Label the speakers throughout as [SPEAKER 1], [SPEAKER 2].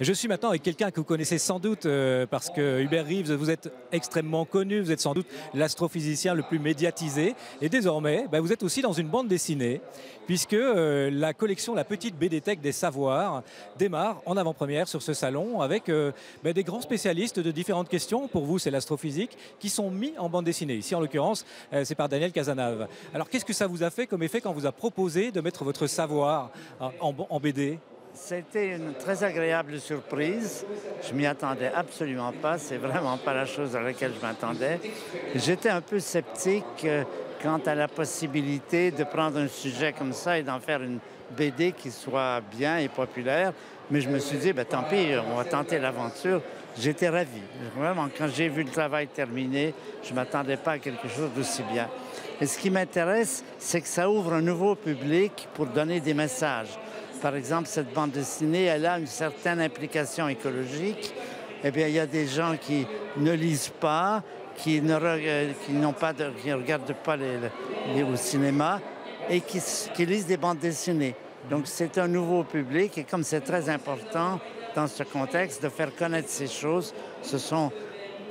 [SPEAKER 1] Je suis maintenant avec quelqu'un que vous connaissez sans doute parce que Hubert Reeves, vous êtes extrêmement connu, vous êtes sans doute l'astrophysicien le plus médiatisé. Et désormais, vous êtes aussi dans une bande dessinée puisque la collection La Petite BD-Tech des Savoirs démarre en avant-première sur ce salon avec des grands spécialistes de différentes questions. Pour vous, c'est l'astrophysique qui sont mis en bande dessinée. Ici, en l'occurrence, c'est par Daniel Cazenave. Alors, qu'est-ce que ça vous a fait comme effet quand on vous a proposé de mettre votre savoir en BD ?
[SPEAKER 2] C'était une très agréable surprise. Je m'y attendais absolument pas. C'est vraiment pas la chose à laquelle je m'attendais. J'étais un peu sceptique quant à la possibilité de prendre un sujet comme ça et d'en faire une BD qui soit bien et populaire. Mais je me suis dit, tant pis, on va tenter l'aventure. J'étais ravi. Vraiment, quand j'ai vu le travail terminé, je ne m'attendais pas à quelque chose d'aussi bien. Et ce qui m'intéresse, c'est que ça ouvre un nouveau public pour donner des messages. Par exemple, cette bande dessinée, elle a une certaine implication écologique. Eh bien, il y a des gens qui ne lisent pas, qui ne regardent pas au cinéma et qui lisent des bandes dessinées. Donc, c'est un nouveau public et comme c'est très important dans ce contexte de faire connaître ces choses, ce sont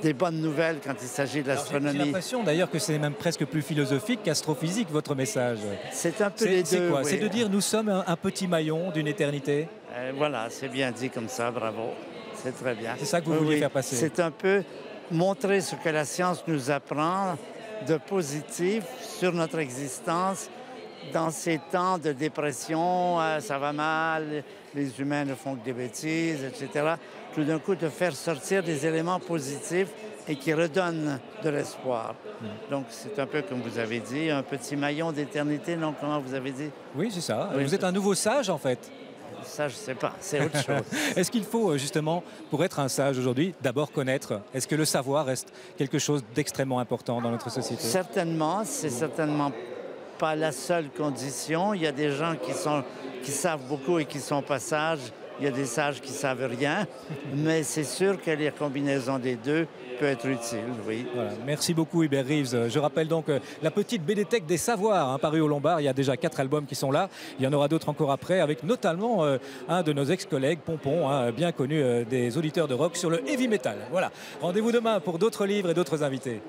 [SPEAKER 2] des bonnes nouvelles quand il s'agit de l'astronomie.
[SPEAKER 1] J'ai l'impression d'ailleurs que c'est même presque plus philosophique qu'astrophysique, votre message.
[SPEAKER 2] C'est un peu les deux.
[SPEAKER 1] C'est quoi?
[SPEAKER 2] Oui.
[SPEAKER 1] C'est de dire nous sommes un petit maillon d'une éternité?
[SPEAKER 2] Voilà, c'est bien dit comme ça, bravo. C'est très bien.
[SPEAKER 1] C'est ça que vous vouliez faire passer?
[SPEAKER 2] C'est un peu montrer ce que la science nous apprend de positif sur notre existence dans ces temps de dépression, ça va mal, les humains ne font que des bêtises, etc. Tout d'un coup, de faire sortir des éléments positifs et qui redonnent de l'espoir. Donc, c'est un peu comme vous avez dit, un petit maillon d'éternité, non? Comment vous avez dit?
[SPEAKER 1] Oui, c'est ça.
[SPEAKER 2] Oui.
[SPEAKER 1] Vous êtes un nouveau sage, en fait.
[SPEAKER 2] Ça, je ne sais pas, c'est autre chose.
[SPEAKER 1] Est-ce qu'il faut, justement, pour être un sage aujourd'hui, d'abord connaître? Est-ce que le savoir reste quelque chose d'extrêmement important dans notre société?
[SPEAKER 2] Certainement, c'est certainement pas la seule condition. Il y a des gens qui savent beaucoup et qui sont pas sages. Il y a des sages qui savent rien. Mais c'est sûr que les combinaisons des deux peut être utile, oui.
[SPEAKER 1] Voilà. Merci beaucoup Hubert Reeves. Je rappelle donc la petite BD-Tech des Savoirs, paru au Lombard. Il y a déjà 4 albums qui sont là. Il y en aura d'autres encore après, avec notamment un de nos ex-collègues, Pompon, bien connu des auditeurs de rock sur le heavy metal. Voilà. Rendez-vous demain pour d'autres livres et d'autres invités.